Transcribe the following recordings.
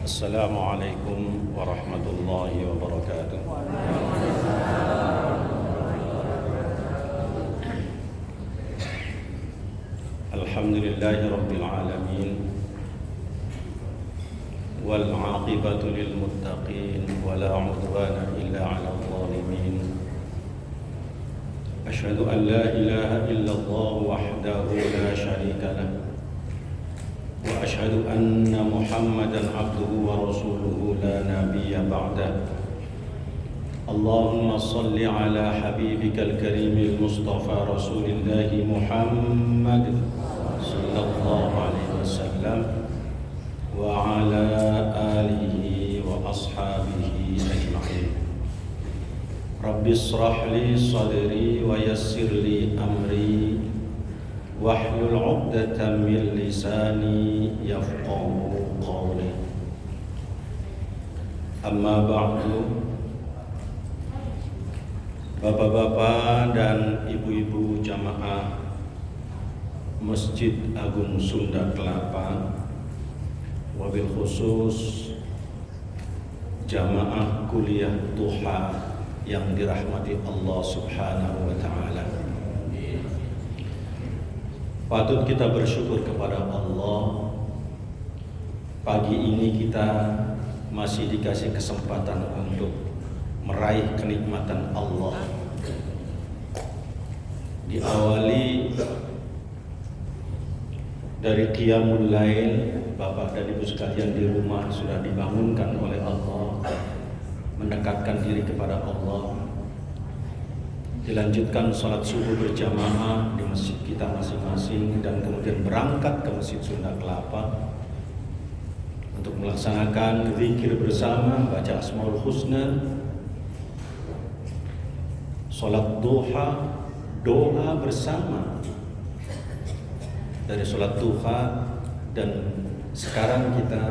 السلام عليكم ورحمة الله وبركاته. الحمد لله رب العالمين والعاقبة للمتقين ولا عدوان إلا على الظالمين. أشهد أن لا إله إلا الله وحده لا شريك له وأشهد أن محمدا عبده ورسوله لا نبي بعده. اللهم صل على حبيبك الكريم المصطفى رسول الله محمد صلى الله عليه وسلم وعلى آله وأصحابه أجمعين. رب اشرح لي صدري ويسر لي أمري واحلل عقدة من لساني يفقهوا قولي. أما بعد, Bapak-bapak dan ibu-ibu jamaah Masjid Agung Sunda Kelapa, wabil khusus jamaah kuliah duha yang dirahmati Allah Subhanahu wa Ta'ala, patut kita bersyukur kepada Allah. Pagi ini kita masih dikasih kesempatan untuk meraih kenikmatan Allah. Diawali dari qiyamul lail, Bapak dan Ibu sekalian di rumah sudah dibangunkan oleh Allah, mendekatkan diri kepada Allah. Dilanjutkan sholat subuh berjamaah di masjid kita masing-masing, dan kemudian berangkat ke Masjid Sunda Kelapa untuk melaksanakan zikir bersama, baca Asmaul Husna, sholat duha, doa bersama dari sholat duha. Dan sekarang kita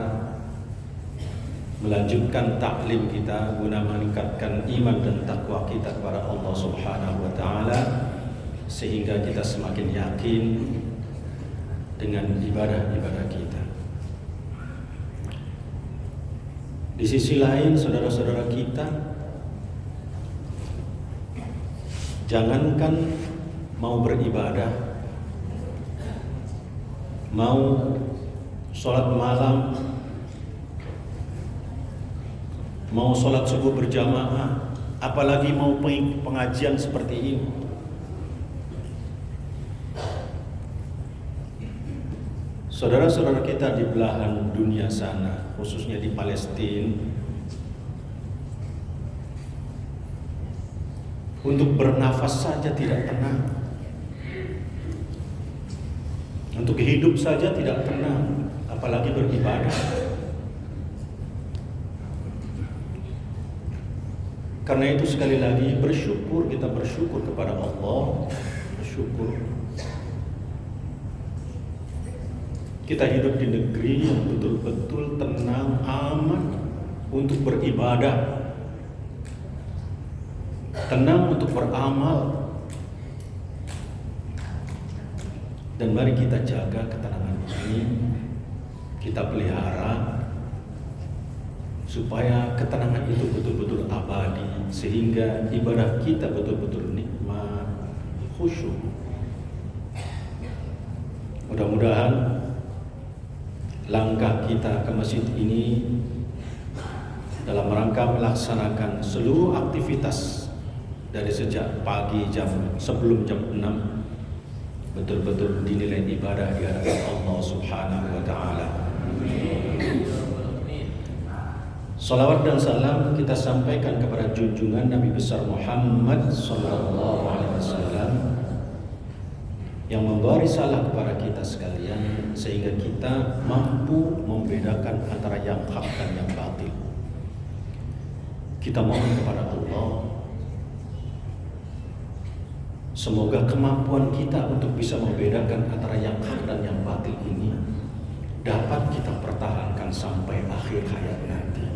melanjutkan taklim kita guna meningkatkan iman dan takwa kita kepada Allah Subhanahu wa Ta'ala, sehingga kita semakin yakin dengan ibadah-ibadah kita. Di sisi lain, saudara-saudara kita, jangankan mau beribadah, mau sholat malam, mau sholat subuh berjamaah, apalagi mau pengajian seperti ini. Saudara-saudara kita di belahan dunia sana, khususnya di Palestina, untuk bernafas saja tidak tenang, untuk hidup saja tidak tenang, apalagi beribadah. Karena itu sekali lagi bersyukur, kita bersyukur kepada Allah, bersyukur kita hidup di negeri yang betul-betul tenang, aman untuk beribadah, tenang untuk beramal. Dan mari kita jaga ketenangan ini, kita pelihara supaya ketenangan itu betul-betul abadi, sehingga ibadah kita betul-betul nikmat, khusyuk. Mudah-mudahan langkah kita ke masjid ini dalam rangka melaksanakan seluruh aktivitas dari sejak pagi sebelum jam 6 betul-betul dinilai ibadah di hadapan Allah Subhanahu wa Ta'ala. Salawat dan salam kita sampaikan kepada junjungan Nabi besar Muhammad sallallahu alaihi wasallam yang membawa risalah kepada kita sekalian, sehingga kita mampu membedakan antara yang hak dan yang batil. Kita mohon kepada Allah, semoga kemampuan kita untuk bisa membedakan antara yang hak dan yang batil ini dapat kita pertahankan sampai akhir hayat nanti.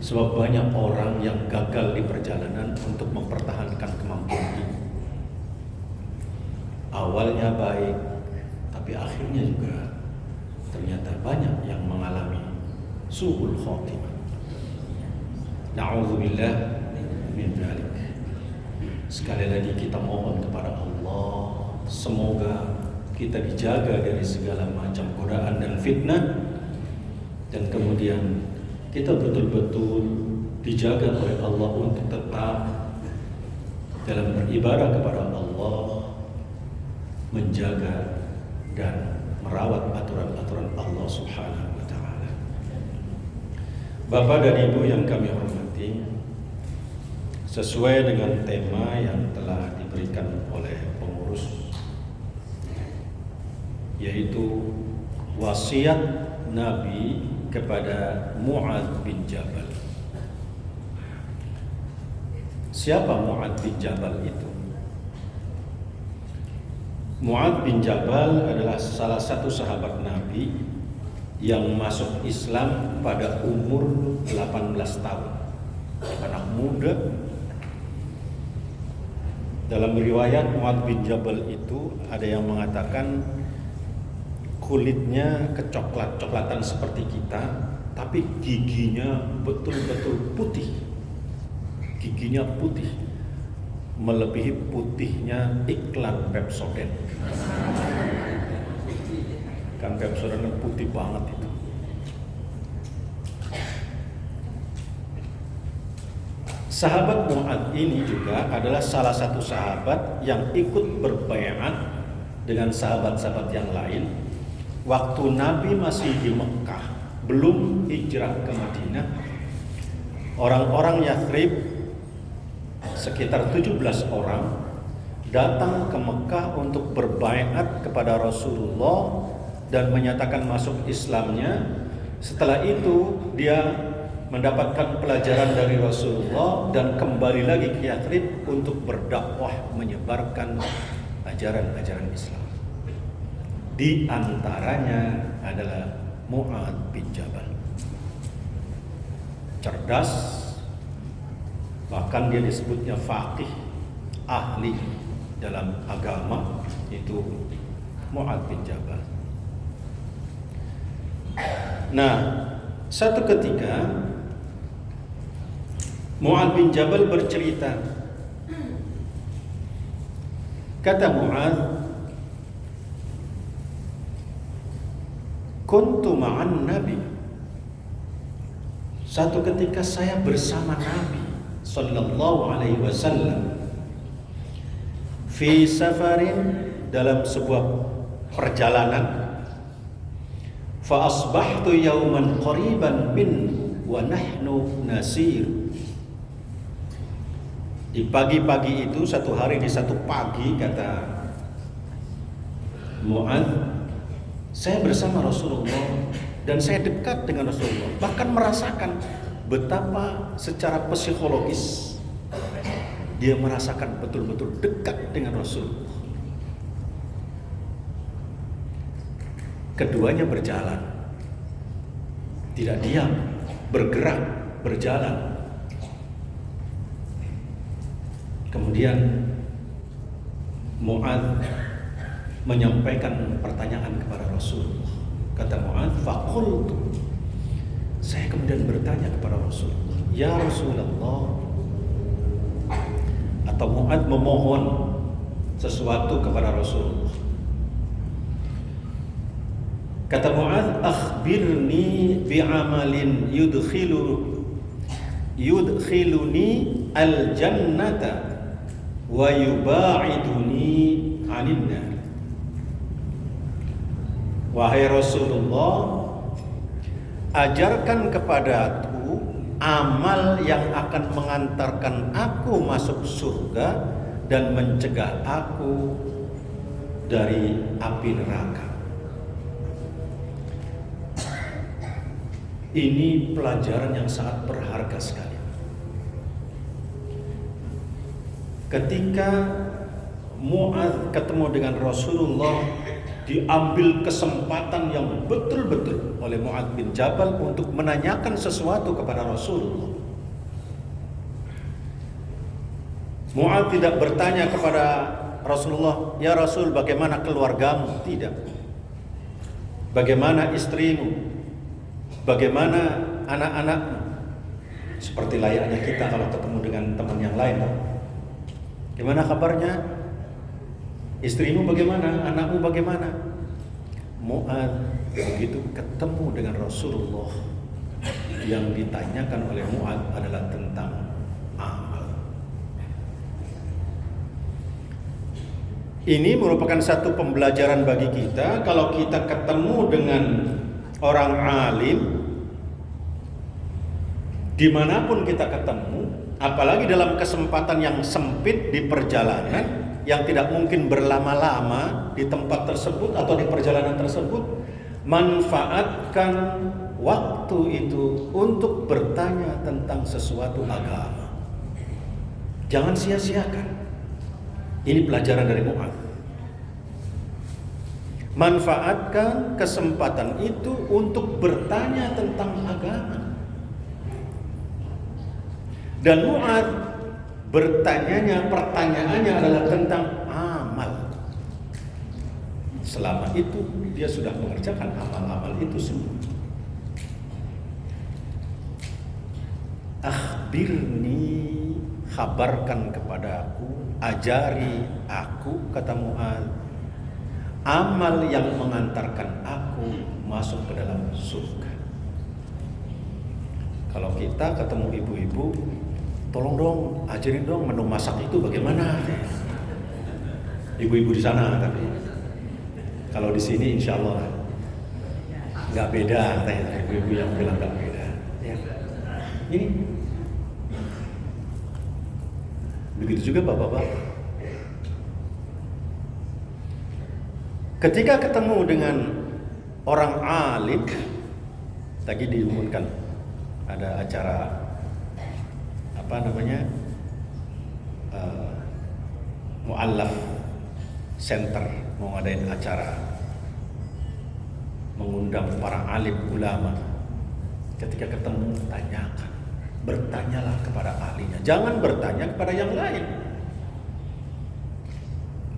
Sebab banyak orang yang gagal di perjalanan untuk mempertahankan kemampuan ini. Awalnya baik, tapi akhirnya juga ternyata banyak yang mengalami su'ul khatimah. Na'udzubillah min dzalik. Sekali lagi kita mohon kepada Allah, semoga kita dijaga dari segala macam godaan dan fitnah, dan kemudian kita betul-betul dijaga oleh Allah untuk tetap dalam beribadah kepada Allah, menjaga dan merawat aturan-aturan Allah Subhanahu wa taala. Bapak dan Ibu yang kami hormati, sesuai dengan tema yang telah diberikan oleh pengurus, yaitu wasiat Nabi kepada Mu'adz bin Jabal. Siapa Mu'adz bin Jabal itu? Mu'adz bin Jabal adalah salah satu sahabat Nabi yang masuk Islam pada umur 18 tahun. Anak muda. Dalam riwayat Mu'adz bin Jabal itu ada yang mengatakan kulitnya kecoklat-coklatan seperti kita, tapi giginya betul-betul putih. Giginya putih, melebihi putihnya iklan Pepsodent. Kan Pepsodent putih banget itu. Sahabat Mu'adz ini juga adalah salah satu sahabat yang ikut berbaiat dengan sahabat-sahabat yang lain waktu Nabi masih di Mekah, belum hijrah ke Madinah. Orang-orang Yathrib sekitar 17 orang datang ke Mekah untuk berbaiat kepada Rasulullah dan menyatakan masuk Islamnya. Setelah itu dia mendapatkan pelajaran dari Rasulullah dan kembali lagi ke Yathrib untuk berdakwah, menyebarkan ajaran-ajaran Islam. Di antaranya adalah Mu'adz bin Jabal. Cerdas, bahkan dia disebutnya faqih, ahli dalam agama, itu Mu'adz bin Jabal. Nah, satu ketika Mu'adz bin Jabal bercerita. Kata Mu'adz, kuntu ma'an Nabi. Satu ketika saya bersama Nabi sallallahu alaihi wasallam fi safarin, dalam sebuah perjalanan. Fa asbahtu yawman qariban min wa nahnu nasir. Di pagi-pagi itu, satu hari di satu pagi, kata Mu'adz, saya bersama Rasulullah dan saya dekat dengan Rasulullah, bahkan merasakan betapa secara psikologis dia merasakan betul-betul dekat dengan Rasulullah. Keduanya berjalan, tidak diam, bergerak, berjalan. Kemudian Mu'adz menyampaikan pertanyaan kepada Rasulullah. Kata Mu'adz, faqultu, saya kemudian bertanya kepada Rasulullah, ya Rasulullah, atau Mu'adz memohon sesuatu kepada Rasulullah. Kata Mu'adz, akhbirni bi'amalin yudkhiluni al-jannata wa yuba'iduni 'anil nar. Wahai Rasulullah, ajarkan kepadaku amal yang akan mengantarkan aku masuk surga dan mencegah aku dari api neraka. Ini pelajaran yang sangat berharga sekali. Ketika Mu'adz ketemu dengan Rasulullah, diambil kesempatan yang betul-betul oleh Mu'adz bin Jabal untuk menanyakan sesuatu kepada Rasulullah. Mu'adz tidak bertanya kepada Rasulullah, ya Rasul, bagaimana keluargamu? Tidak. Bagaimana istrimu? Bagaimana anak-anakmu? Seperti layaknya kita kalau ketemu dengan teman yang lain. Gimana kabarnya? Istrimu bagaimana? Anakmu bagaimana? Mu'adz begitu ketemu dengan Rasulullah, yang ditanyakan oleh Mu'adz adalah tentang amal. Ini merupakan satu pembelajaran bagi kita. Kalau kita ketemu dengan orang alim, dimanapun kita ketemu, apalagi dalam kesempatan yang sempit di perjalanan, yang tidak mungkin berlama-lama di tempat tersebut atau di perjalanan tersebut, manfaatkan waktu itu untuk bertanya tentang sesuatu agama. Jangan sia-siakan. Ini pelajaran dari Mu'adz. Manfaatkan kesempatan itu untuk bertanya tentang agama. Dan Mu'adz pertanyaannya adalah tentang amal. Selama itu dia sudah mengerjakan amal-amal itu semua. Akhbirni, kabarkan kepadaku, ajari aku, kata Mu'adz, amal yang mengantarkan aku masuk ke dalam surga. Kalau kita ketemu ibu-ibu, tolong dong, ajarin dong menu masak itu bagaimana. Ibu-ibu di sana, tapi kalau di sini insya Allah nggak beda. Ibu-ibu yang bilang nggak beda. Ya. Ini begitu juga bapak-bapak. Ketika ketemu dengan orang alim, tadi diumumkan ada acara Mu'allaf Center mau ngadain acara mengundang para alim ulama. Ketika ketemu, tanyakan, bertanyalah kepada ahlinya, jangan bertanya kepada yang lain.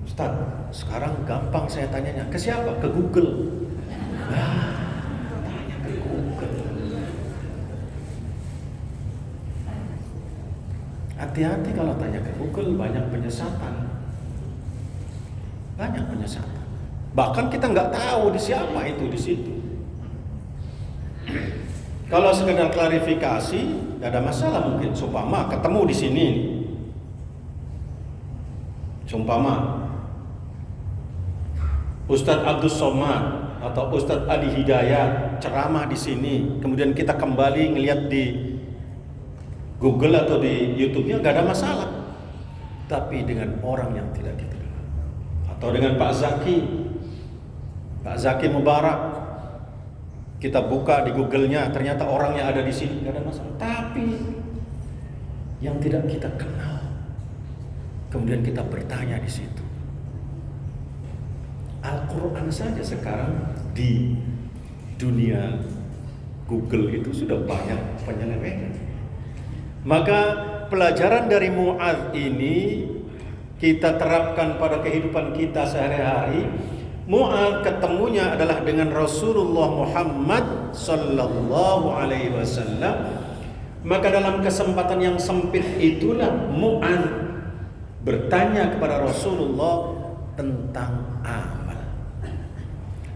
Ustaz, sekarang gampang saya tanyanya ke siapa? Ke Google. Tanya ke Google. Hati-hati kalau tanya ke Google, banyak penyesatan. Banyak penyesatan. Bahkan kita nggak tahu di siapa itu di situ. Kalau sekedar klarifikasi, nggak ada masalah mungkin. Sumpama ketemu di sini, sumpama Ustadz Abdus Somad atau Ustadz Adi Hidayat ceramah di sini, kemudian kita kembali ngelihat di Google atau di YouTube-nya, nggak ada masalah. Tapi dengan orang yang tidak dikenal, atau dengan Pak Zaki Mubarak, kita buka di Google-nya, ternyata orangnya ada di sini, nggak ada masalah. Tapi yang tidak kita kenal, kemudian kita bertanya di situ. Al-Quran saja sekarang di dunia Google itu sudah banyak penyelewengan. Maka pelajaran dari Mu'adz ini kita terapkan pada kehidupan kita sehari-hari. Mu'adz ketemunya adalah dengan Rasulullah Muhammad sallallahu alaihi wasallam. Maka dalam kesempatan yang sempit itulah Mu'adz bertanya kepada Rasulullah tentang amal.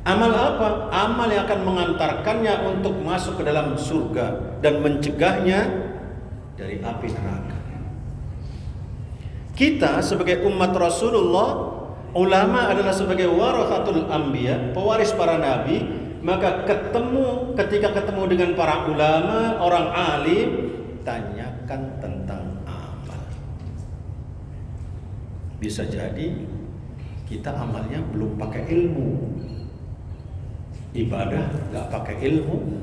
Amal apa? Amal yang akan mengantarkannya untuk masuk ke dalam surga dan mencegahnya dari api neraka. Kita sebagai umat Rasulullah, ulama adalah sebagai warathatul anbiya, pewaris para nabi. Maka ketika ketemu dengan para ulama, orang alim, tanyakan tentang amal. Bisa jadi kita amalnya belum pakai ilmu. Ibadah gak pakai ilmu,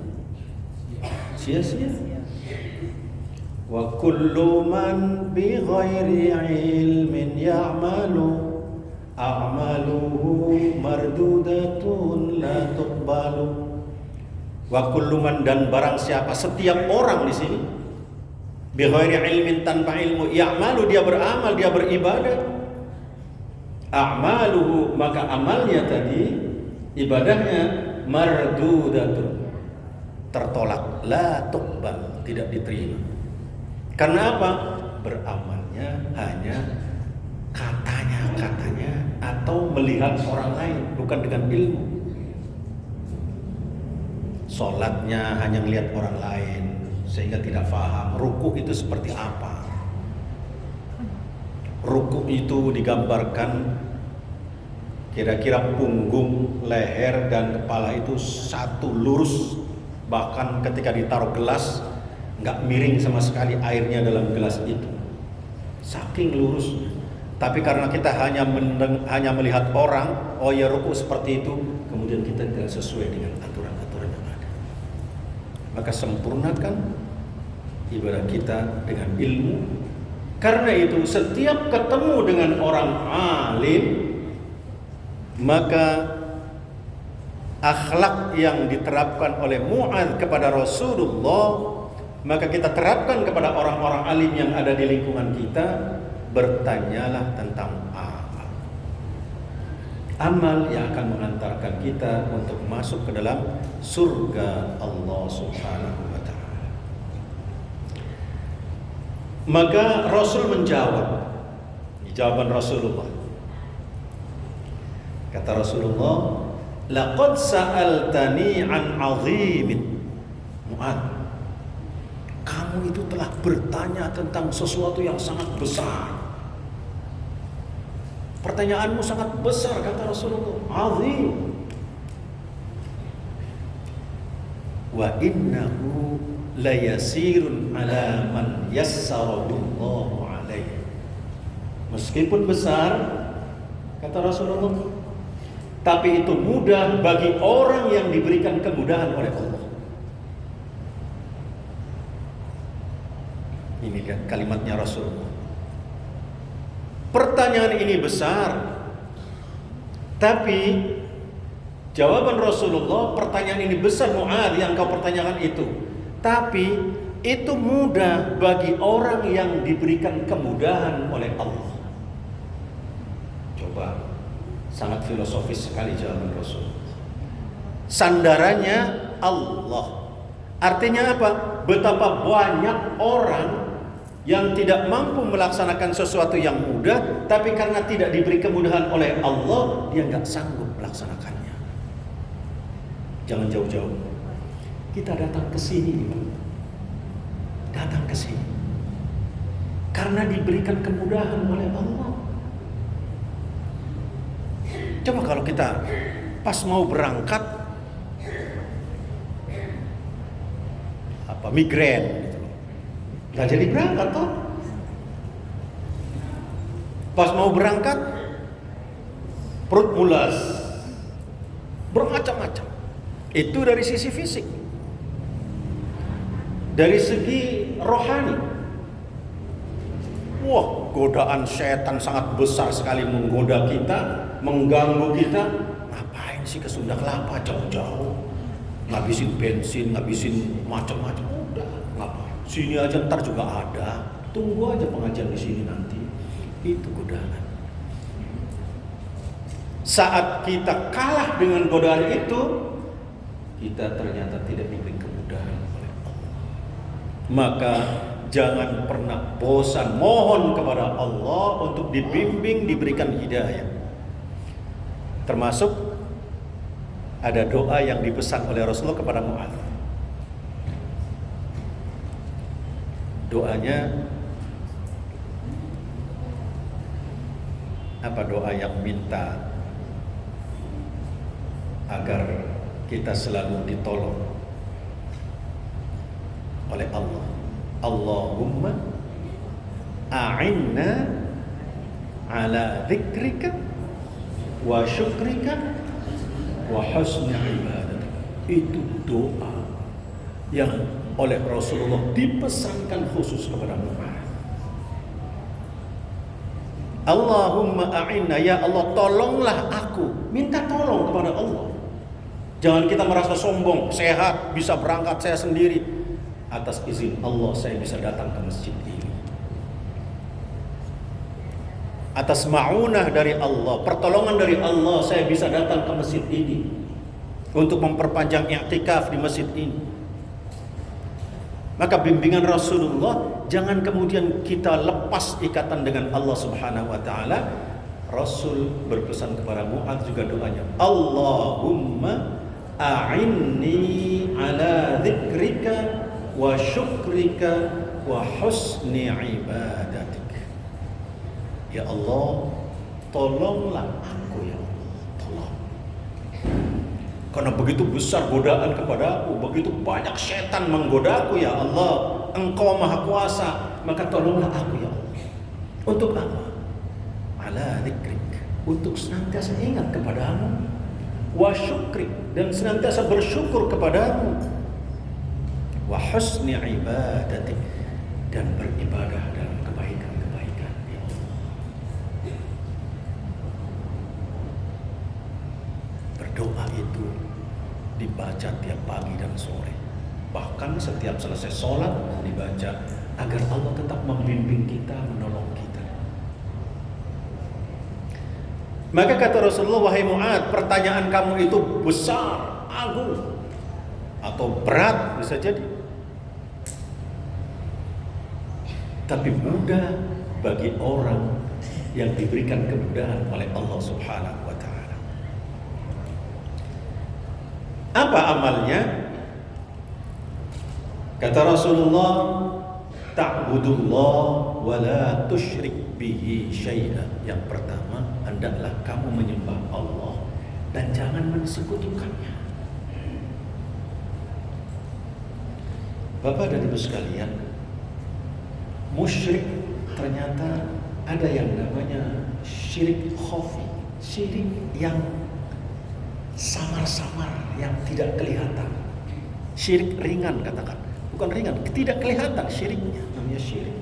sia-sia. Wa kullu man bi ghairi ilmin ya'malu a'maluhu mardudatun la tuqbalu. Wa kullu man, dan barang siapa, setiap orang di sini, bi ghairi ilmin, tanpa ilmu, ya'malu, dia beramal, dia beribadah, a'maluhu, maka amalnya tadi, ibadahnya, mardudatun, tertolak, la tuqbal, tidak diterima. Karena apa? Beramalnya hanya katanya atau melihat orang lain, bukan dengan ilmu. Sholatnya hanya melihat orang lain sehingga tidak paham ruku itu seperti apa. Ruku itu digambarkan kira-kira punggung, leher, dan kepala itu satu lurus. Bahkan ketika ditaruh gelas nggak miring sama sekali airnya dalam gelas itu, saking lurus. Tapi karena kita hanya melihat orang, oh ya ruku seperti itu, kemudian kita tidak sesuai dengan aturan-aturan yang ada. Maka sempurnakan ibadah kita dengan ilmu. Karena itu setiap ketemu dengan orang alim, maka akhlak yang diterapkan oleh Mu'adz kepada Rasulullah, maka kita terapkan kepada orang-orang alim yang ada di lingkungan kita. Bertanyalah tentang amal yang akan mengantarkan kita untuk masuk ke dalam surga Allah Subhanahu wa ta'ala. Maka Rasul menjawab, jawaban Rasulullah, kata Rasulullah, laqad sa'altani an 'azimin. Mu'adz, kamu itu telah bertanya tentang sesuatu yang sangat besar. Pertanyaanmu sangat besar, kata Rasulullah, azim. Wa innahu layasirun ala man yassarallahu alaihi. Meskipun besar, kata Rasulullah, tapi itu mudah bagi orang yang diberikan kemudahan oleh Allah. Ini kan kalimatnya Rasulullah. Pertanyaan ini besar, tapi jawaban Rasulullah, pertanyaan ini besar Mu'adz yang kau pertanyakan itu, tapi itu mudah bagi orang yang diberikan kemudahan oleh Allah. Coba, sangat filosofis sekali jawaban Rasul. Sandarannya Allah. Artinya apa? Betapa banyak orang yang tidak mampu melaksanakan sesuatu yang mudah, tapi karena tidak diberi kemudahan oleh Allah, dia nggak sanggup melaksanakannya. Jangan jauh-jauh. Kita datang ke sini, datang ke sini karena diberikan kemudahan oleh Allah. Coba kalau kita pas mau berangkat, migrain, nggak jadi berangkat toh. Pas mau berangkat, perut mulas, bermacam-macam. Itu dari sisi fisik. Dari segi rohani, wah, godaan setan sangat besar sekali menggoda kita, mengganggu kita. Ngapain sih ke Sunda Kelapa jauh-jauh, ngabisin bensin, ngabisin macam-macam. Udah, ngapain? Sini aja ntar juga ada. Tunggu aja pengajian di sini nanti. Itu godaan. Saat kita kalah dengan godaan itu, kita ternyata tidak diberi kemudahan oleh Allah. Maka jangan pernah bosan mohon kepada Allah untuk dibimbing, diberikan hidayah. Termasuk ada doa yang dipesan oleh Rasulullah kepada Mu'adz. Doanya apa? Doa yang minta agar kita selalu ditolong oleh Allah. Allahumma a'inna ala dzikrika wa syukrika wa husni ibadatik. Itu doa yang oleh Rasulullah dipesankan khusus kepada Mu'adz. Allahumma a'inna, ya Allah tolonglah aku. Minta tolong kepada Allah. Jangan kita merasa sombong, sehat, bisa berangkat saya sendiri. Atas izin Allah saya bisa datang ke masjid ini. Atas ma'unah dari Allah, pertolongan dari Allah, saya bisa datang ke masjid ini untuk memperpanjang i'tikaf di masjid ini. Maka bimbingan Rasulullah, jangan kemudian kita lepas ikatan dengan Allah Subhanahu wa taala. Rasul berpesan kepada Mu'adz juga doanya, Allahumma a'inni ala dzikrika wa syukrika wa husni ibadatik. Ya Allah, tolonglah aku ya Allah, tolong. Karena begitu besar godaan kepadaku, begitu banyak setan menggodaku ya Allah. Engkau maha kuasa, maka tolonglah aku ya Allah. Untuk apa? Ala dzikrik, untuk senantiasa ingat kepadamu. Wa syukrik, dan senantiasa bersyukur kepadamu. Wa husni ibadatik, dan beribadah dalam kebaikan-kebaikan ya Allah. Berdoa itu dibaca tiap pagi dan sore. Bahkan setiap selesai sholat dibaca, agar Allah tetap membimbing kita, menolong kita. Maka kata Rasulullah, wahai Mu'adz, pertanyaan kamu itu besar, agung, atau berat bisa jadi, tapi mudah bagi orang yang diberikan kemudahan oleh Allah Subhanahu wa ta'ala. Apa amalnya? Kata Rasulullah, ta'budullah wa la tusyrik bihi syai'a. Yang pertama, hendaklah kamu menyembah Allah dan jangan mensekutukannya. Bapak dan Ibu sekalian, musyrik ternyata ada yang namanya syirik khafi, syirik yang samar-samar, yang tidak kelihatan. Syirik ringan katakan, bukan ringan, tidak kelihatan syiriknya, namanya syirik.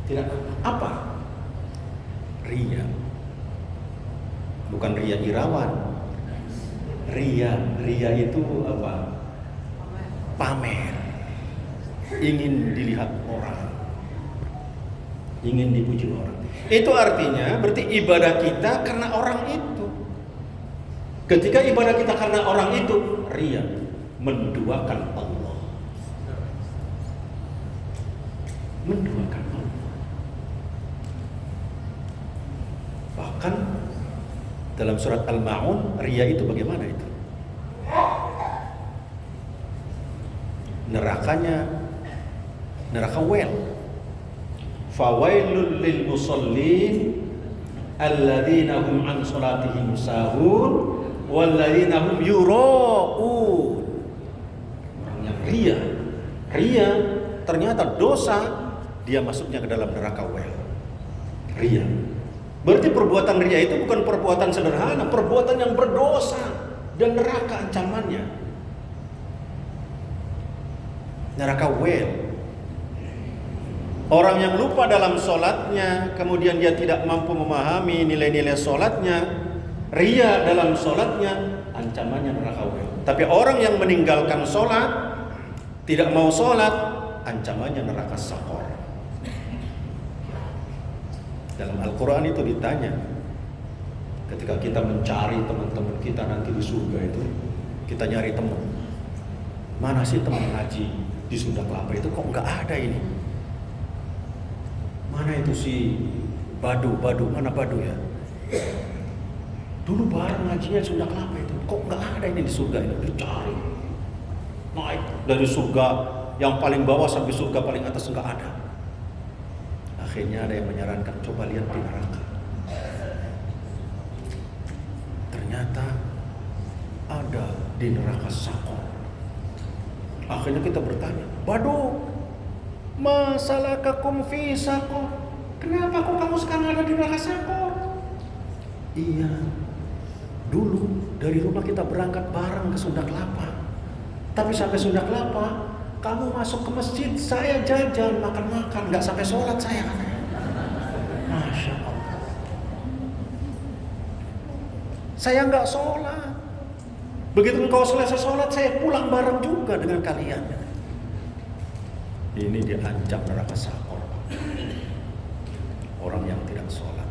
Tidak apa? Riya. Bukan riya irawan. Riya itu apa? Pamer. Ingin dilihat orang, ingin dipuji orang. Itu artinya berarti ibadah kita karena orang itu. Ketika ibadah kita karena orang itu, riya, menduakan Allah. Menduakan Allah. Bahkan dalam surat Al-Ma'un, riya itu bagaimana itu? Neraka wel. Fawailul lil musallin alladzina hum an salatihim sahun walladzina hum yura'un. Orang yang ria ternyata dosa, dia masuknya ke dalam neraka wel. Ria. Berarti perbuatan ria itu bukan perbuatan sederhana, perbuatan yang berdosa dan neraka ancamannya. Neraka wel. Orang yang lupa dalam sholatnya, kemudian dia tidak mampu memahami nilai-nilai sholatnya, ria dalam sholatnya, ancamannya neraka wel. Tapi orang yang meninggalkan sholat, tidak mau sholat, ancamannya neraka sakor. Dalam Al-Quran itu ditanya, ketika kita mencari teman-teman kita nanti di surga itu, kita nyari teman. Mana sih teman ngaji di Sunda Kelapa itu, kok nggak ada ini? Mana itu si Badu, mana Badu ya? Dulu bareng ngajinya Sunda Kelapa itu, kok nggak ada ini di surga ini? Dicari, naik dari surga yang paling bawah sampai surga paling atas nggak ada. Akhirnya ada yang menyarankan, coba lihat di neraka. Ternyata ada di neraka sakor. Akhirnya kita bertanya, Badu, masalakakum fi sakor? Kenapa kok kamu sekarang ada di neraka sakor? Iya, dulu dari rumah kita berangkat bareng ke Sunda Kelapa. Tapi sampai Sunda Kelapa, kamu masuk ke masjid, saya jajan, makan-makan, nggak sampai sholat saya katanya. Masya Allah. Saya nggak sholat. Begitu engkau selesai sholat, saya pulang bareng juga dengan kalian. Ini diancam neraka sakor. Orang yang tidak sholat.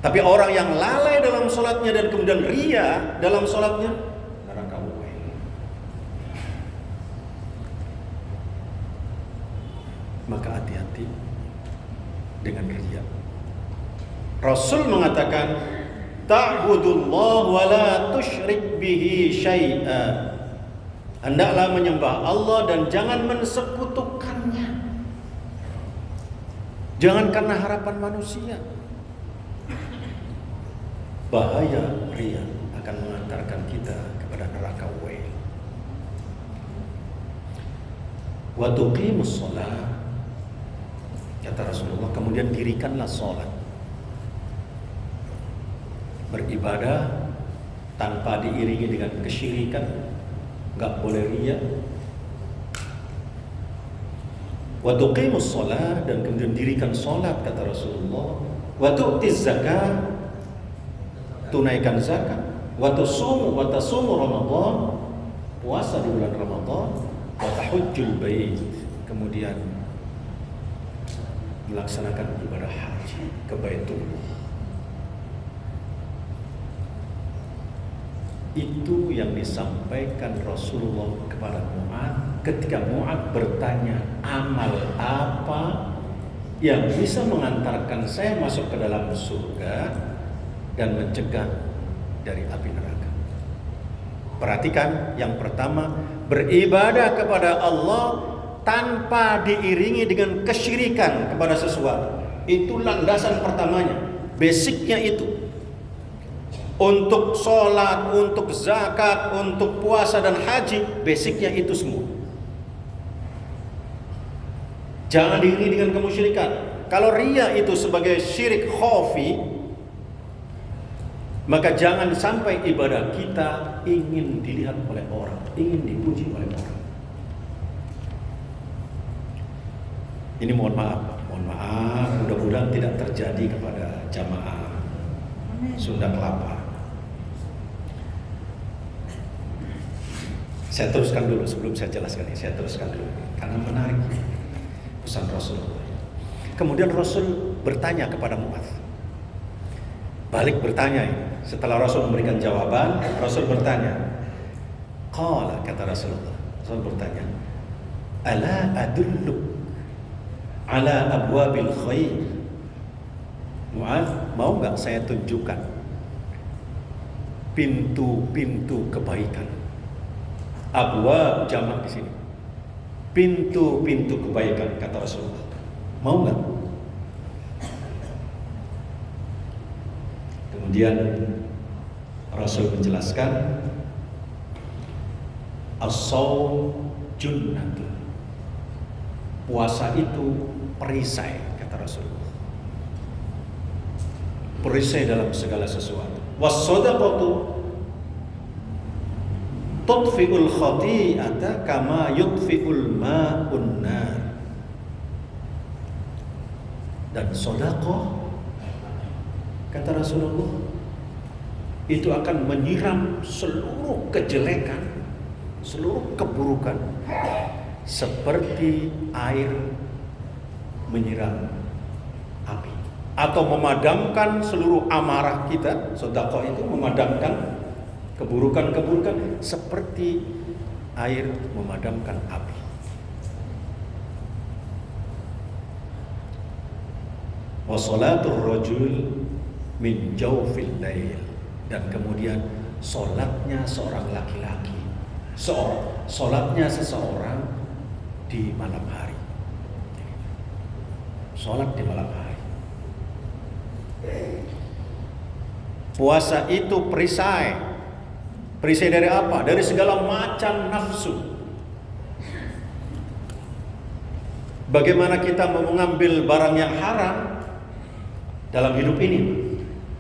Tapi orang yang lalai dalam sholatnya dan kemudian ria dalam sholatnya, neraka wel. dengan riya. Rasul mengatakan, ta'budullah wa la tusyrik bihi syai'a. Hendaklah menyembah Allah dan jangan mensekutukannya. Jangan karena harapan manusia. Bahaya riya akan mengantarkan kita kepada neraka wail. Wa tuqimus shalah, kata Rasulullah, kemudian dirikanlah sholat. Beribadah tanpa diiringi dengan kesyirikan, enggak boleh riya. Wa tuqimus shalah, dan kemudian dirikan sholat, kata Rasulullah. Wa tu'tiz zakah, tunaikan zakat. Wa tasumu Ramadan, puasa di bulan Ramadan. Wa tahujjul bait, kemudian melaksanakan ibadah haji ke Baitullah. Itu yang disampaikan Rasulullah kepada Mu'adz ketika Mu'adz bertanya, amal apa yang bisa mengantarkan saya masuk ke dalam surga dan mencegah dari api neraka? Perhatikan, yang pertama, beribadah kepada Allah tanpa diiringi dengan kesyirikan kepada sesuatu. Itu landasan pertamanya, basicnya itu. Untuk sholat, untuk zakat, untuk puasa dan haji, basicnya itu semua. Jangan diiringi dengan kemusyrikan. Kalau riya itu sebagai syirik khafi, maka jangan sampai ibadah kita ingin dilihat oleh orang, ingin dipuji oleh orang. Ini mohon maaf, mudah-mudahan tidak terjadi kepada jamaah Sunda Kelapa. Saya teruskan dulu sebelum saya jelaskan ini. Saya teruskan dulu karena menarik pesan Rasulullah. Kemudian Rasul bertanya kepada Mu'adz. Balik bertanya ini. Setelah Rasul memberikan jawaban, Rasul bertanya. Qala, kata Rasulullah. Rasul bertanya, ala adulluk ala abwabil khair. Mu'adz, mau enggak saya tunjukkan pintu-pintu kebaikan? Abwab jamak di sini. Pintu-pintu kebaikan, kata Rasulullah. Mau enggak? Kemudian Rasul menjelaskan, as-shaum junnatun. Puasa itu perisai, kata Rasulullah. Perisai dalam segala sesuatu. Was-shadaqatu tudfi'ul khati'ata kama yudfi'ul ma'un nar. Dan sedekah, kata Rasulullah, itu akan menyiram seluruh kejelekan, seluruh keburukan, seperti air menyiram api, atau memadamkan seluruh amarah kita. Sedekah itu memadamkan keburukan-keburukan seperti air memadamkan api. Wa salatul rajul min jawfil lail, dan kemudian solatnya seorang laki-laki, solatnya seseorang di malam hari. Solat di malam hari. Puasa itu perisai. Perisai dari apa? Dari segala macam nafsu. Bagaimana kita mau mengambil barang yang haram dalam hidup ini?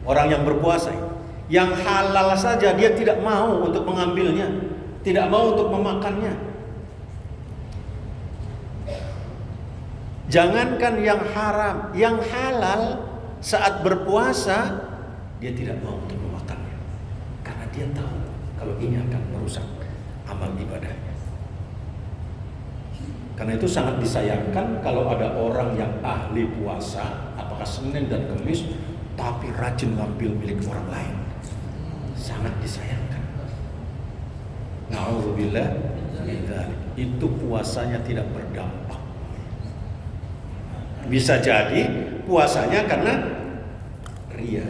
Orang yang berpuasa, yang halal saja dia tidak mau untuk mengambilnya, tidak mau untuk memakannya. Jangankan yang haram, yang halal saat berpuasa dia tidak mau untuk memakannya, karena dia tahu kalau ini akan merusak amal ibadahnya. Karena itu sangat disayangkan kalau ada orang yang ahli puasa, apakah Senin dan Kamis, tapi rajin ngambil milik orang lain. Sangat disayangkan. Na'udzubillah min dzalik. Itu puasanya tidak berdampak. Bisa jadi puasanya karena ria.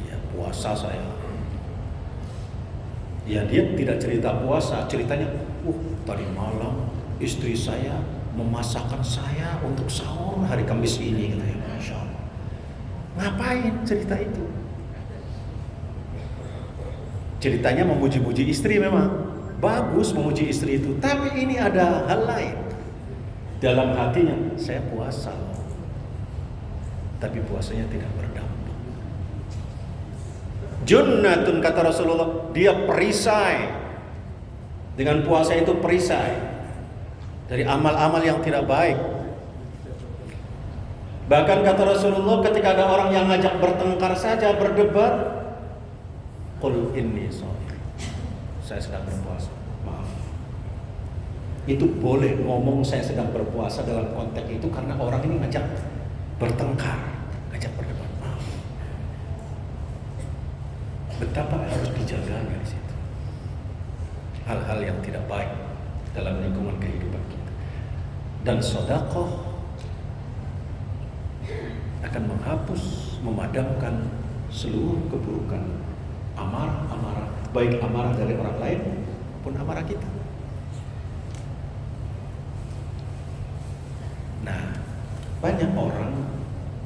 Ya, puasa saya. Ya, dia tidak cerita puasa, ceritanya, tadi malam istri saya memasakkan saya untuk sahur hari Kamis ini, katanya. Masya Allah. Ngapain cerita itu? Ceritanya memuji-muji istri, memang bagus memuji istri itu, tapi ini ada hal lain. Dalam hatinya, saya puasa, tapi puasanya tidak berdampak. Junnatun, kata Rasulullah, dia perisai. Dengan puasa itu perisai dari amal-amal yang tidak baik. Bahkan kata Rasulullah, ketika ada orang yang ngajak bertengkar saja, berdebat, qul inni shaim, saya sedang berpuasa, maaf. Itu boleh ngomong saya sedang berpuasa dalam konteks itu karena orang ini ngajak bertengkar, ngajak berdebat. Maaf. Betapa harus dijaganya di situ. Hal-hal yang tidak baik dalam lingkungan kehidupan kita. Dan sedekah akan menghapus, memadamkan seluruh keburukan, amarah-amarah, baik amarah dari orang lain maupun amarah kita. Nah, banyak orang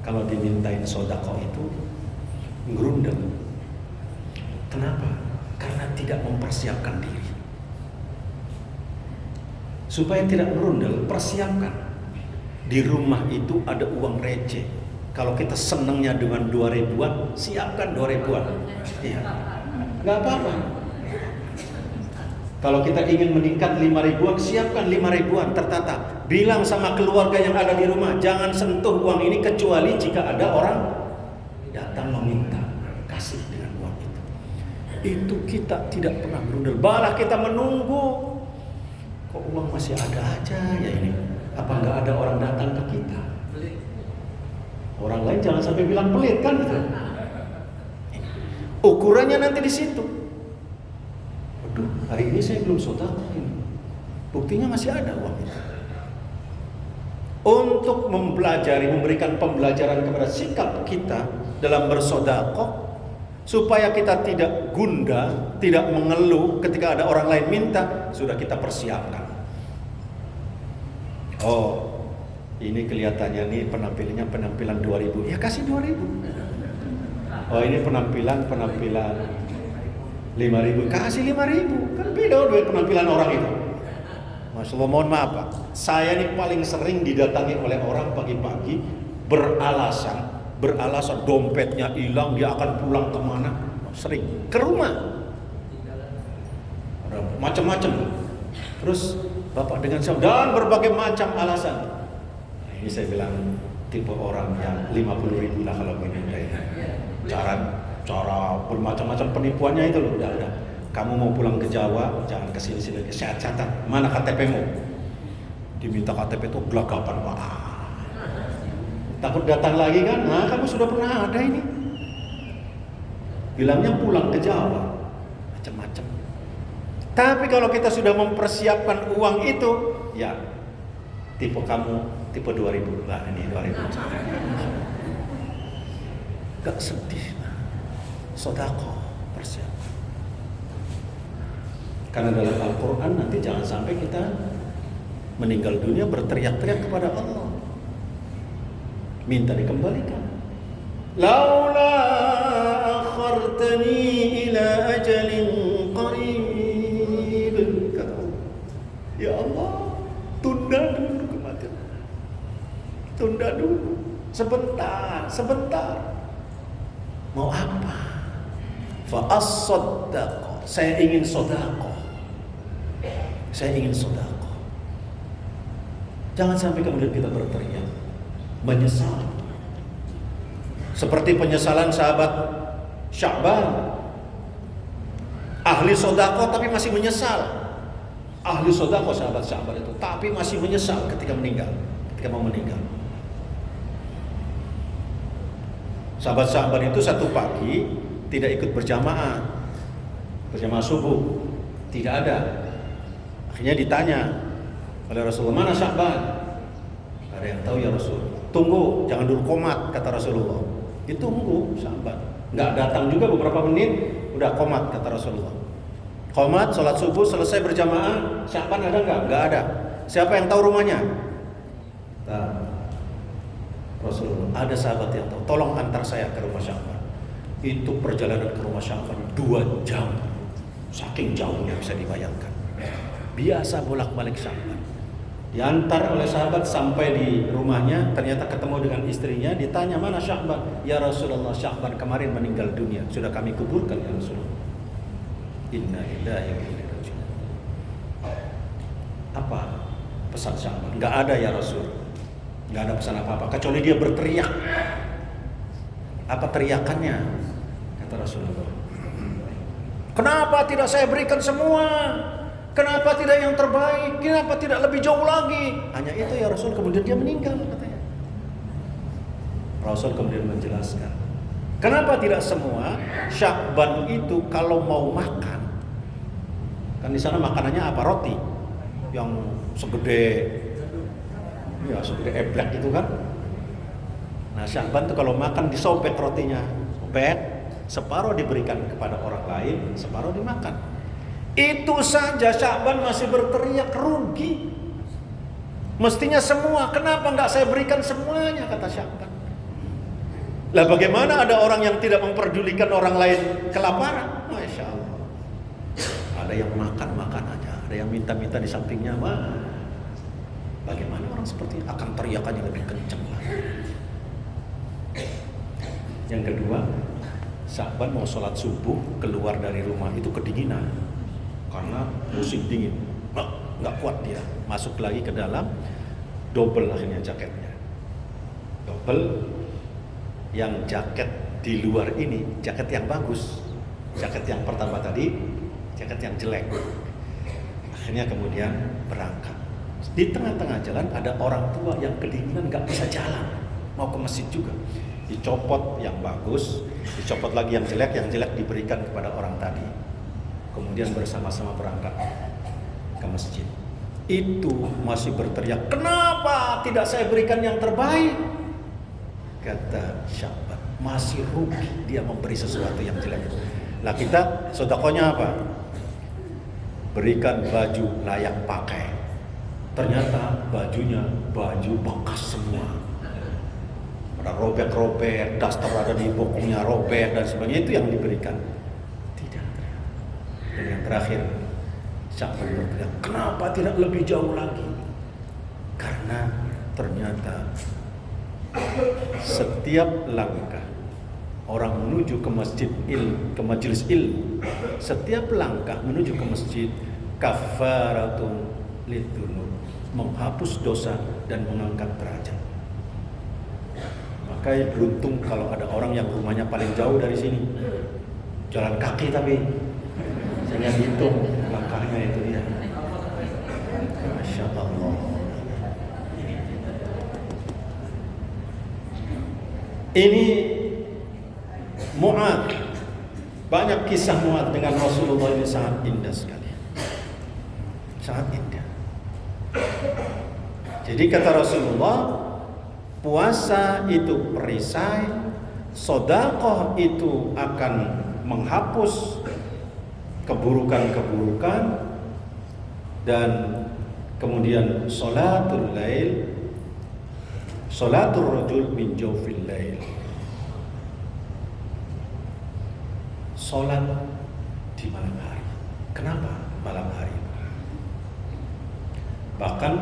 kalau dimintain sedekah itu ngerundel. Kenapa? Karena tidak mempersiapkan diri. Supaya tidak ngerundel, persiapkan. Di rumah itu ada uang receh. Kalau kita senangnya dengan 2.000-an, siapkan 2.000-an. Iya. Nggak apa-apa. Kalau kita ingin meningkat 5.000-an, siapkan 5.000-an tertata. Bilang sama keluarga yang ada di rumah, jangan sentuh uang ini kecuali jika ada orang datang meminta. Kasih dengan uang itu. Itu kita tidak pernah berundel. Malah kita menunggu. Kok uang masih ada aja ya ini? Apa nggak ada orang datang ke kita? Orang lain jangan sampai bilang pelit kan gitu. Ukurannya nanti di situ. Waduh, hari ini saya belum sedekah ini. Buktinya masih ada uang itu. Untuk mempelajari, memberikan pembelajaran kepada sikap kita dalam bersedekah, supaya kita tidak gundah, tidak mengeluh ketika ada orang lain minta, sudah kita persiapkan. Oh, ini kelihatannya nih penampilan 2.000, ya kasih 2.000. Oh, ini penampilan 5.000, kasih 5.000. Kan beda duit penampilan orang itu. Masya Allah, mohon maaf Pak, saya ini paling sering didatangi oleh orang pagi-pagi beralasan dompetnya hilang, dia akan pulang kemana, sering ke rumah, macam-macam. Terus Bapak dengan siapa, dan berbagai macam alasan. Nah, ini saya bilang tipe orang yang 50.000 lah kalau begini. Cara bermacam-macam penipuannya itu loh, udah. Kamu mau pulang ke Jawa, jangan kesini-sini lagi. Saya catat, mana KTP-mu? Diminta KTP itu gelagapan, wah. Takut datang lagi kan? Nah, kamu sudah pernah ada ini. Bilangnya pulang ke Jawa, macam-macam. Tapi kalau kita sudah mempersiapkan uang itu, ya tipe kamu tipe 2.000 lah, ini 2.000. Gak sedih, sedekah, persiapkan. Karena dalam Al-Quran nanti jangan sampai kita meninggal dunia berteriak-teriak kepada Allah, minta dikembalikan. Laula akhartani ila ajalin qarib, kata Allah, ya Allah, tunda dulu kematian, tunda dulu sebentar. Mau apa? Fa as-saddaq, saya ingin sedekah. Jangan sampai kemudian kita berteriak, menyesal. Seperti penyesalan sahabat Sya'ban, ahli sedekah tapi masih menyesal. Ahli sedekah sahabat Sya'ban itu, tapi masih menyesal ketika mau meninggal. Sahabat Sya'ban itu satu pagi tidak ikut berjamaah subuh, tidak ada. Akhirnya ditanya oleh Rasulullah, mana Sya'ban? Ada yang tahu ya Rasul. Tunggu, jangan dulu komat, kata Rasulullah. Ditunggu sahabat. Nggak datang juga beberapa menit, udah komat, kata Rasulullah. Komat, sholat subuh, selesai berjamaah. Sya'ban ada nggak? Nggak ada. Siapa yang tahu rumahnya? Nah, Rasulullah. Ada sahabat yang tahu. Tolong antar saya ke rumah Sya'ban. Itu perjalanan ke rumah Sya'ban 2 jam. Saking jauhnya bisa dibayangkan. Biasa bolak-balik Sya'ban. Diantar oleh sahabat sampai di rumahnya, ternyata ketemu dengan istrinya, ditanya mana Sya'ban? Ya Rasulullah, Sya'ban kemarin meninggal dunia, sudah kami kuburkan ya Rasulullah. Inna lillahi wa inna ilaihi raji'un. Apa pesan Sya'ban? Enggak ada ya Rasul. Enggak ada pesan apa-apa kecuali dia berteriak. Apa teriakannya? Kata Rasulullah. Kenapa tidak saya berikan semua? Kenapa tidak yang terbaik? Kenapa tidak lebih jauh lagi? Hanya itu ya Rasul, kemudian dia meninggal katanya. Rasul kemudian menjelaskan, kenapa tidak semua? Sya'ban itu kalau mau makan, kan di sana makanannya apa? Roti yang segede eblek gitu kan. Nah Sya'ban itu kalau makan disobek rotinya, sobek, separuh diberikan kepada orang lain, separuh dimakan. Itu saja Sya'ban masih berteriak, rugi. Mestinya semua, kenapa enggak saya berikan semuanya, kata Sya'ban. Lah bagaimana ada orang yang tidak memperdulikan orang lain kelaparan? Masya Allah. Ada yang makan aja, ada yang minta-minta di sampingnya. Wah, bagaimana orang seperti ini? Akan teriakannya lebih kencang lagi. Yang kedua, Sya'ban mau sholat subuh, keluar dari rumah itu kedinginan karena musim dingin, nggak kuat dia, masuk lagi ke dalam, double akhirnya jaketnya, double. Yang jaket di luar ini jaket yang bagus, jaket yang pertama tadi jaket yang jelek. Akhirnya kemudian berangkat. Di tengah-tengah jalan ada orang tua yang kedinginan nggak bisa jalan, mau ke masjid juga. Dicopot yang bagus, dicopot lagi yang jelek diberikan kepada orang tadi. Kemudian bersama-sama berangkat ke masjid. Itu masih berteriak, kenapa tidak saya berikan yang terbaik? Kata Sya'ban, masih rugi dia memberi sesuatu yang jelek. Lah kita sedekahnya apa? Berikan baju layak pakai. Ternyata bajunya baju bekas semua. Ada robek-robek, daster ada di bokongnya robek dan sebagainya, itu yang diberikan. Dan yang terakhir, Sya'ban berteriak, kenapa tidak lebih jauh lagi? Karena ternyata setiap langkah orang menuju ke ke majelis ilmu, setiap langkah menuju ke masjid kafaratun lidunub, menghapus dosa dan mengangkat derajat. Makanya beruntung kalau ada orang yang rumahnya paling jauh dari sini, jalan kaki tapi saya hitung langkahnya itu dia. Masya Allah. Ini Mu'adz. Banyak kisah Mu'adz dengan Rasulullah ini sangat indah sekali. Sangat indah. Jadi kata Rasulullah, puasa itu perisai, sedekah itu akan menghapus keburukan-keburukan, dan kemudian sholatul lail, sholatul rajul min jawfil lail, sholat di malam hari. Kenapa malam hari? Bahkan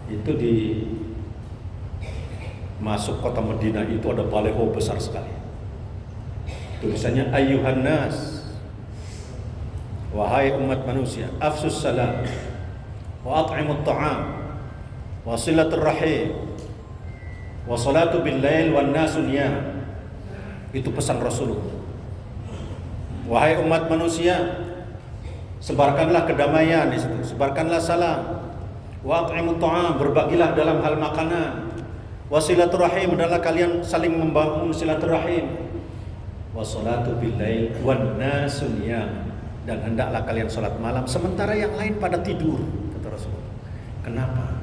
itu di masuk kota Madinah itu ada baleho besar sekali. Tulisannya ayyuhan nas, wahai umat manusia, afsus salam wa at'imut ta'am wa silatur rahim wa salatu bil lail wan nasu niyam. Itu pesan Rasulullah. Wahai umat manusia, sebarkanlah kedamaian di situ, sebarkanlah salam. Wa at'imut ta'am, berbagilah dalam hal makanan. Wa silatur rahim, adalah kalian saling membangun silaturahim. Wa salatu bil lail wan nasu niyam, dan hendaklah kalian salat malam sementara yang lain pada tidur, kata Rasulullah. Kenapa?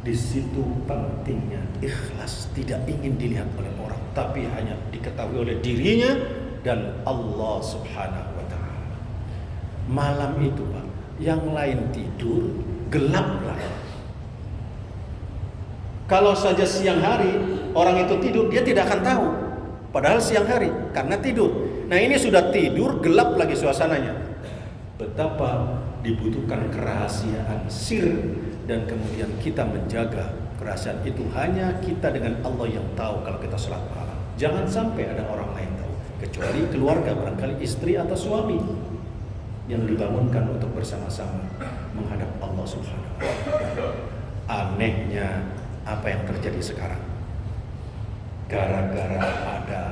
Di situ pentingnya ikhlas, tidak ingin dilihat oleh orang, tapi hanya diketahui oleh dirinya dan Allah Subhanahu wa taala. Malam itu, Pak, yang lain tidur, gelaplah. Kalau saja siang hari orang itu tidur, dia tidak akan tahu. Padahal siang hari karena tidur. Nah, ini sudah tidur, gelap lagi suasananya. Betapa dibutuhkan kerahasiaan sir, dan kemudian kita menjaga kerahasiaan itu hanya kita dengan Allah yang tahu kalau kita sholat malam. Jangan sampai ada orang lain tahu, kecuali keluarga, barangkali istri atau suami yang dibangunkan untuk bersama-sama menghadap Allah Subhanahu wa taala. Anehnya apa yang terjadi sekarang? Gara-gara ada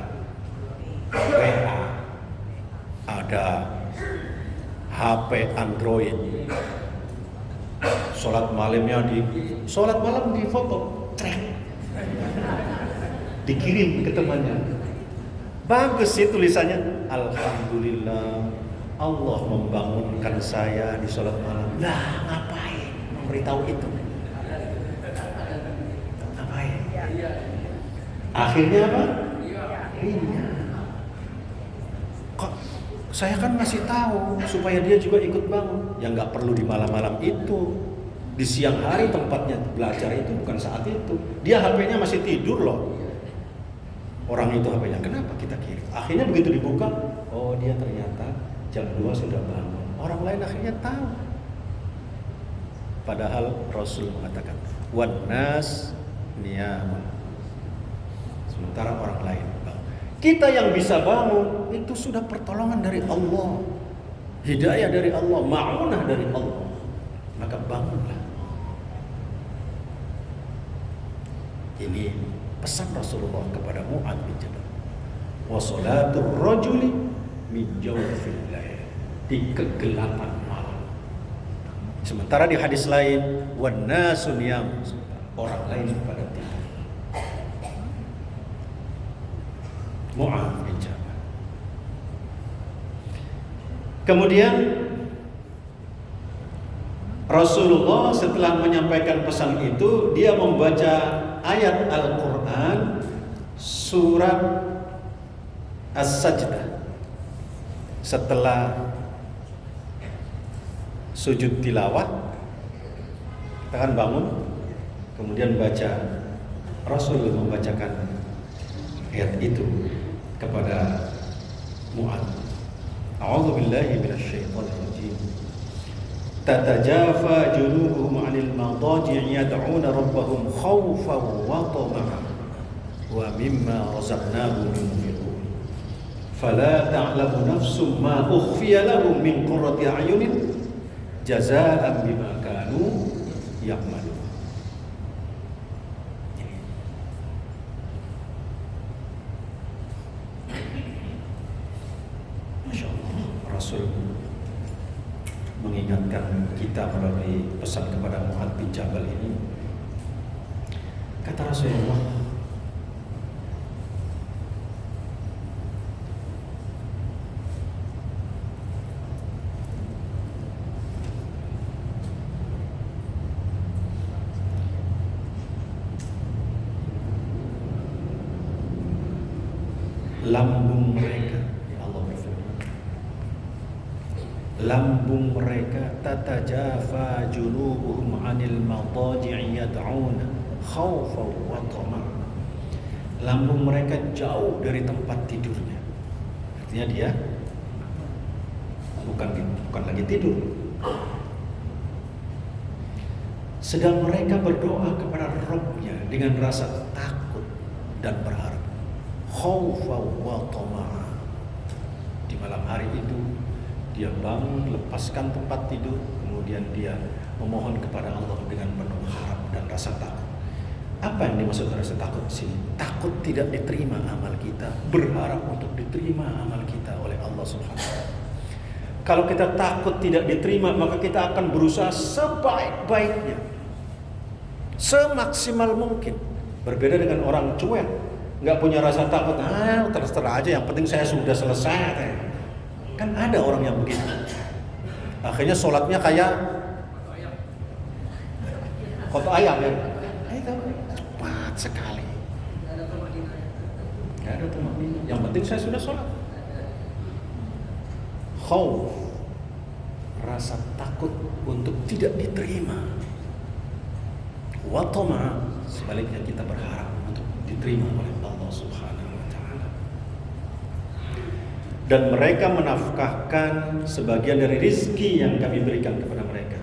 WA, ada HP Android, sholat malam di foto, dikirim ke temannya. Bagus sih tulisannya, Alhamdulillah Allah membangunkan saya di sholat malam. Lah, ngapain memberitahu itu? Ngapain? Akhirnya apa? Iya. Kok saya kan masih tahu supaya dia juga ikut bangun. Ya nggak perlu di malam-malam itu. Di siang hari tempatnya belajar itu bukan saat itu. Dia HP-nya masih tidur loh. Orang itu HP-nya, kenapa kita kirim? Akhirnya begitu dibuka, oh dia ternyata jam 2 sudah bangun. Orang lain akhirnya tahu. Padahal Rasul mengatakan, wan nas niyamun. Sementara orang lain bangun. Kita yang bisa bangun itu sudah pertolongan dari Allah, hidayah dari Allah, ma'unah dari Allah. Maka bangunlah. Ini pesan Rasulullah kepada Mu'adz bin Jabal. Wa sholatur rajuli min jawfil lail, di kegelapan malam. Sementara di hadis lain, wan nasu niyam, orang lain pada tidur. Mu'adz bin Jabal. Kemudian Rasulullah setelah menyampaikan pesan itu, dia membaca ayat Al-Quran surat As-Sajdah. Setelah sujud tilawah, kita kan bangun, kemudian baca, Rasul membacakan ayat itu kepada Mu'adz. A'udzu billahi minasyaitonir rajim. Tatajafa junubuhum 'anil madaji' yad'una rabbahum khaufan wa tama'an wa mimma razaqnahum yunfiqun. Fala ta'lamu nafsum ma ukhfiya lahum min qurrati a'yunin jazaa'an bima kanu ya'malun. Masyaallah, Rasul mengingatkan kita melalui pesan kepada Mu'adz bin Jabal ini. Kata Rasulullah, lambung mereka, Allah berfirman, lambung mereka tatajafa junubuhum 'anil madaji' yad'una khaufan wa tama'an. Lambung mereka jauh dari tempat tidurnya. Artinya dia bukan lagi tidur. Sedang mereka berdoa kepada Rabb-nya dengan rasa takut dan berharap. Khaufan wa tama'an. Di malam hari itu dia bangun, lepaskan tempat tidur, kemudian dia memohon kepada Allah dengan penuh harap dan rasa takut. Apa yang dimaksud rasa takut di sini? Takut tidak diterima amal kita, berharap untuk diterima amal kita oleh Allah Subhanahu wa taala. Kalau kita takut tidak diterima, maka kita akan berusaha sebaik-baiknya, semaksimal mungkin. Berbeda dengan orang cuek, nggak punya rasa takut, terserah aja, yang penting saya sudah selesai. Kan ada orang yang begitu. Akhirnya sholatnya kayak kotak ayam ya. Itu cepat sekali. Gak ada tumakninah. Yang penting saya sudah sholat. Khauf, rasa takut untuk tidak diterima. Wa tama, sebaliknya kita berharap untuk diterima oleh Allah Subhanahu wa taala. Dan mereka menafkahkan sebagian dari rizki yang kami berikan kepada mereka.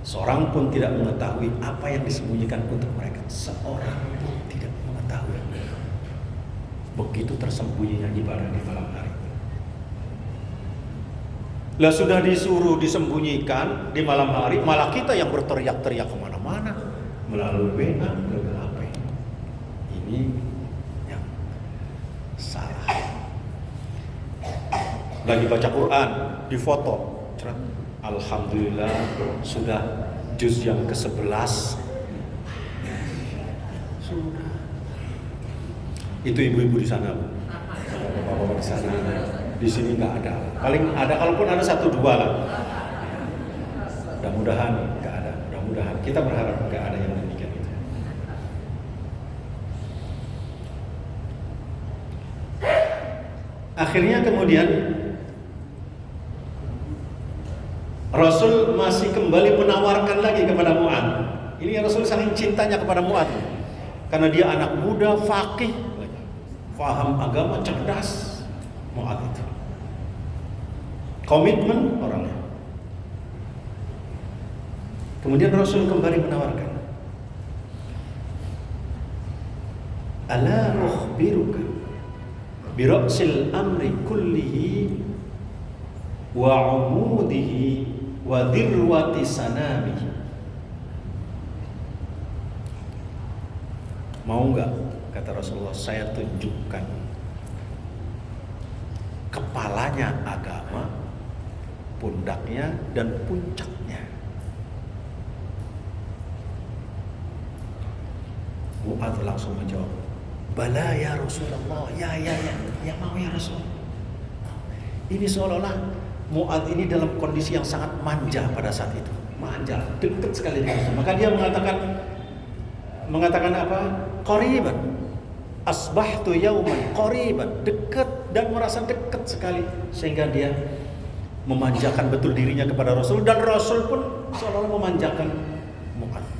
Seorang pun tidak mengetahui apa yang disembunyikan untuk mereka. Seorang pun tidak mengetahui. Begitu tersembunyinya ibadah di malam hari. Lah sudah disuruh disembunyikan di malam hari, malah kita yang berteriak-teriak kemana-mana melalui WA, melalui HP. Ini yang salah. Lagi baca Quran, difoto, alhamdulillah sudah juz yang ke-11. Sudah. Itu ibu-ibu di sana, Bu. Bapak-bapak di sana. Di sini nggak ada. Paling ada, kalaupun ada 1-2 lah. Mudah-mudahan nggak ada. Mudah-mudahan kita berharap nggak ada yang demikian itu. Akhirnya kemudian Rasul masih kembali menawarkan lagi kepada Mu'adz. Ini Rasul saking cintanya kepada Mu'adz, karena dia anak muda, faqih, faham agama, cerdas. Mu'adz itu komitmen orangnya. Kemudian Rasul kembali menawarkan, ala ukhbiruka bi ra'sil amri kullihi wa umudihi wa dirwati sanamihi. Mau enggak, kata Rasulullah, saya tunjukkan kepalanya agama, pundaknya dan puncaknya. Mu'adz langsung menjawab, bala ya Rasulullah, ya mau ya Rasul. Ini seolah-olah Mu'adz ini dalam kondisi yang sangat manja pada saat itu, manja, dekat sekali dengan Rasul. Maka dia mengatakan apa? Qariban, asbahtu yauman qariban, dekat dan merasa dekat sekali, sehingga dia memanjakan betul dirinya kepada Rasul, dan Rasul pun seolah-olah memanjakan Mu'adz.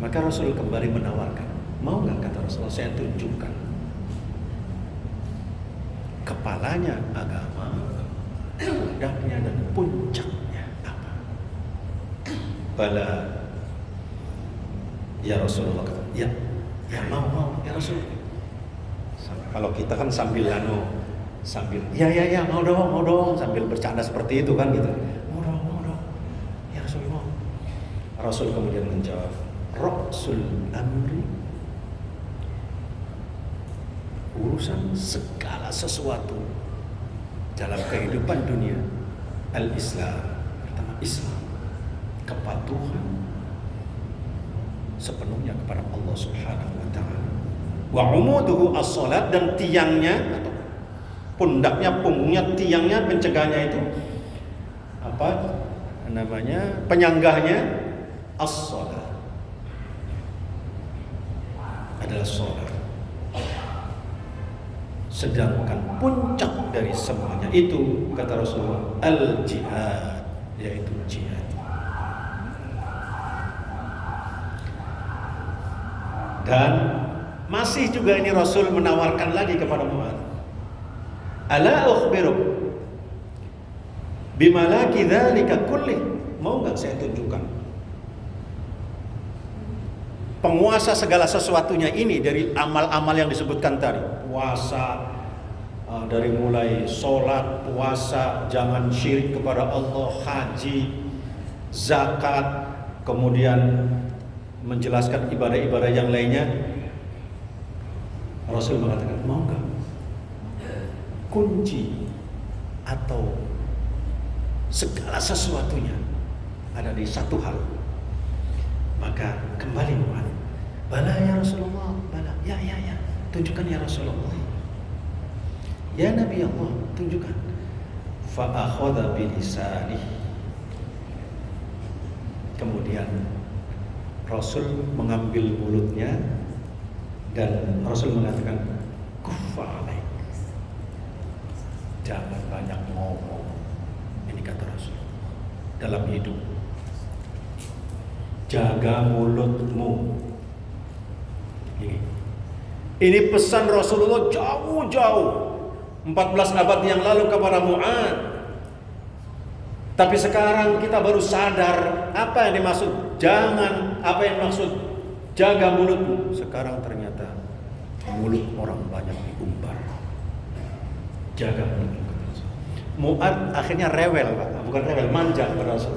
Maka Rasul kembali menawarkan, mau nggak, kata Rasulullah, saya tunjukkan kepalanya agama, pundaknya dan puncaknya apa? Bala ya Rasulullah, kata, ya mau ya Rasul. Kalau kita kan sambil ya mau dong, sambil bercanda seperti itu kan gitu. Mau dong ya Rasulullah. Rasul kemudian menjawab, ra'sul amri, urusan segala sesuatu dalam kehidupan dunia, al-Islam, pertama Islam, kepatuhan sepenuhnya kepada Allah Subhanahu wa taala. Wa umuduhu as-salat, dan tiangnya atau pundaknya, punggungnya, tiangnya, pencegahnya itu apa namanya? Penyanggahnya as-salat. Adalah salat. Sedangkan puncak dari semuanya itu, kata Rasulullah, al-jihad, yaitu jihad. Dan masih juga ini Rasul menawarkan lagi kepada Mu'adz, ala ukhbiruk bimalaki dzalika kulli, mau enggak saya tunjukkan penguasa segala sesuatunya ini, dari amal-amal yang disebutkan tadi, puasa, dari mulai sholat, puasa, jangan syirik kepada Allah, haji, zakat, kemudian menjelaskan ibadah-ibadah yang lainnya. Rasul mengatakan, mau enggak? Kunci atau segala sesuatunya ada di satu hal. Maka kembali Mu'adz, bala ya Rasulullah, bala, ya, tunjukkan ya Rasulullah, ya Nabi Allah, tunjukkan. Fa akhadha bilisanihi, kemudian Rasul mengambil mulutnya dan Rasul mengatakan, kuffa alaik, jangan banyak ngomong. Ini kata Rasul dalam hidup. Jaga mulutmu. Ini pesan Rasulullah jauh-jauh 14 abad yang lalu kepada Mu'ad. Tapi sekarang kita baru sadar apa yang dimaksud jangan, apa yang maksud jaga mulutmu. Sekarang ternyata mulut orang banyak diumbar. Jaga mulutmu. Mu'ad akhirnya rewel, Pak. Bukan rewel, manja kepada Rasul.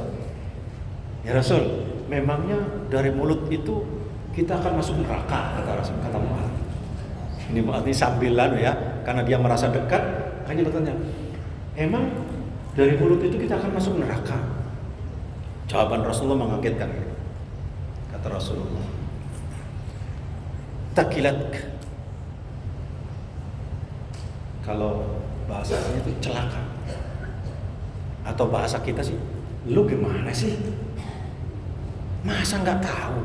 Ya Rasul, memangnya dari mulut itu kita akan masuk neraka, kata Rasul, kata Mu'ad. Ini Mu'ad ini sambilan ya, karena dia merasa dekat, hanya bertanya, emang dari mulut itu kita akan masuk neraka? Jawaban Rasulullah mengagetkan. Kata Rasulullah, takilatk. Kalau bahasanya itu celaka. Atau bahasa kita sih, lu gimana sih? Masa nggak tahu?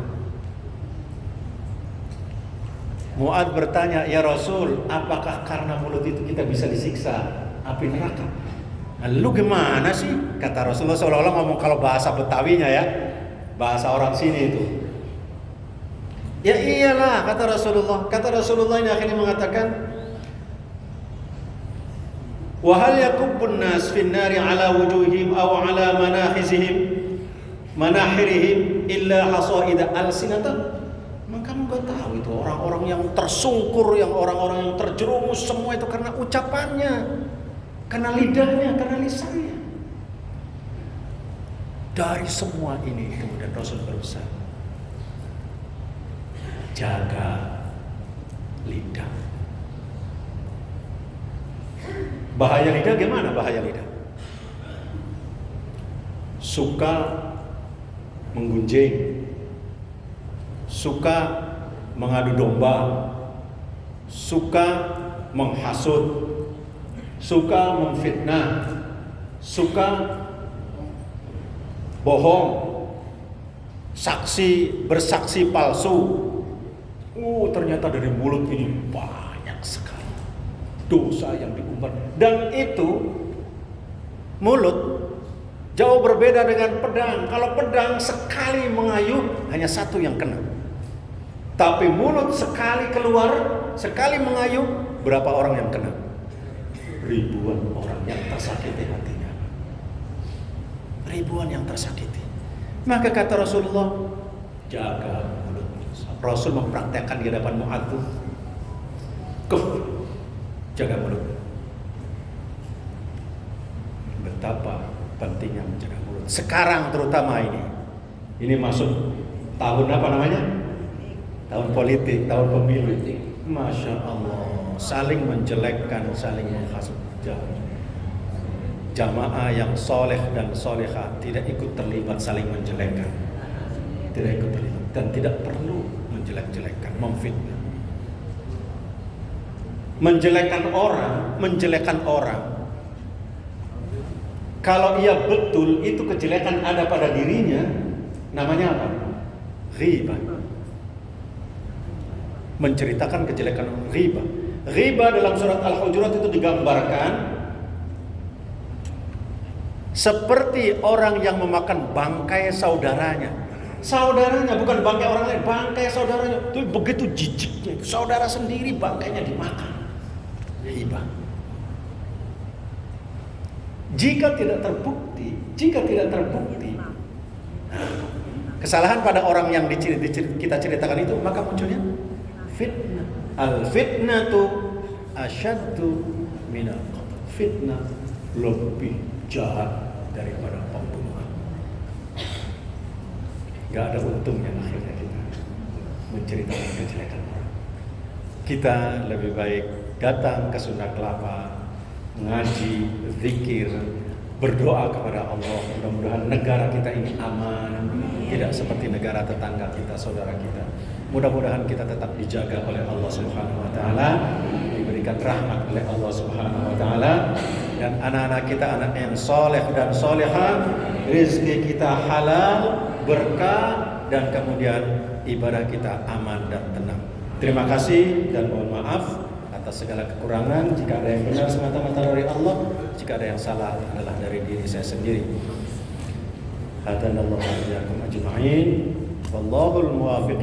Mu'ad bertanya, ya Rasul, apakah karena mulut itu kita bisa disiksa api neraka? Nah, lu gimana sih? Kata Rasulullah seolah-olah ngomong kalau bahasa Betawinya ya, bahasa orang sini itu. Ya iyalah, kata Rasulullah. Kata Rasulullah ini akhirnya mengatakan, wa hal yakubbun nas fin nari ala wujuhihim aw ala manahirihim illa hasaida alsinatah. Maka kamu gak tahu itu orang-orang yang tersungkur, yang orang-orang yang terjerumus semua itu karena ucapannya, karena lidahnya, karena lisannya. Dari semua ini kemudian Rasul berusaha jaga lidah. Bahaya lidah gimana bahaya lidah? Suka menggunjing, suka mengadu domba, suka menghasut, suka memfitnah, suka bohong, bersaksi palsu. Ternyata dari mulut ini banyak sekali dosa yang diumbar. Dan itu mulut jauh berbeda dengan pedang. Kalau pedang sekali mengayuh hanya satu yang kena. Tapi mulut sekali keluar, sekali mengayuh, berapa orang yang kena? Ribuan orang yang tersakiti hatinya. Ribuan yang tersakiti. Maka kata Rasulullah, jaga mulut. Rasul mempraktekkan di hadapan Mu'ad, jaga mulut. Betapa pentingnya menjaga mulut. Sekarang terutama ini masuk tahun apa namanya? Tahun politik, tahun pemilu. Masya Allah, saling menjelekkan, saling menghasut. Jamaah yang soleh dan solehah tidak ikut terlibat saling menjelekkan, tidak ikut terlibat dan tidak perlu menjelek-jelekkan, memfitnah, menjelekkan orang. Kalau ia betul itu kejelekan ada pada dirinya, namanya apa? Ghibah. Menceritakan kejelekan ghibah. Ghibah dalam surat Al-Hujurat itu digambarkan seperti orang yang memakan bangkai saudaranya. Saudaranya bukan bangkai orang lain, bangkai saudaranya. Itu begitu jijiknya, saudara sendiri bangkainya dimakan. Ghibah. Jika tidak terbukti, kesalahan pada orang yang kita ceritakan itu, maka munculnya fitnah. Al-fitnatu asyaddu minal qatl. Fitnah lebih jahat daripada pembunuhan. Gak ada untungnya akhirnya kita menceritakan kejelekan orang. Kita lebih baik datang ke Sunda Kelapa, ngaji, zikir, berdoa kepada Allah. Mudah-mudahan negara kita ini aman, tidak seperti negara tetangga kita, saudara kita. Mudah-mudahan kita tetap dijaga oleh Allah Subhanahu wa taala, diberikan rahmat oleh Allah Subhanahu wa taala, dan anak-anak kita anak yang soleh dan solehah, rezeki kita halal, berkah, dan kemudian ibadah kita aman dan tenang. Terima kasih dan mohon maaf atas segala kekurangan. Jika ada yang benar semata-mata dari Allah, jika ada yang salah adalah dari diri saya sendiri. Hadanallahu wa iyyakum ajma'in. Wallahul muwaffiq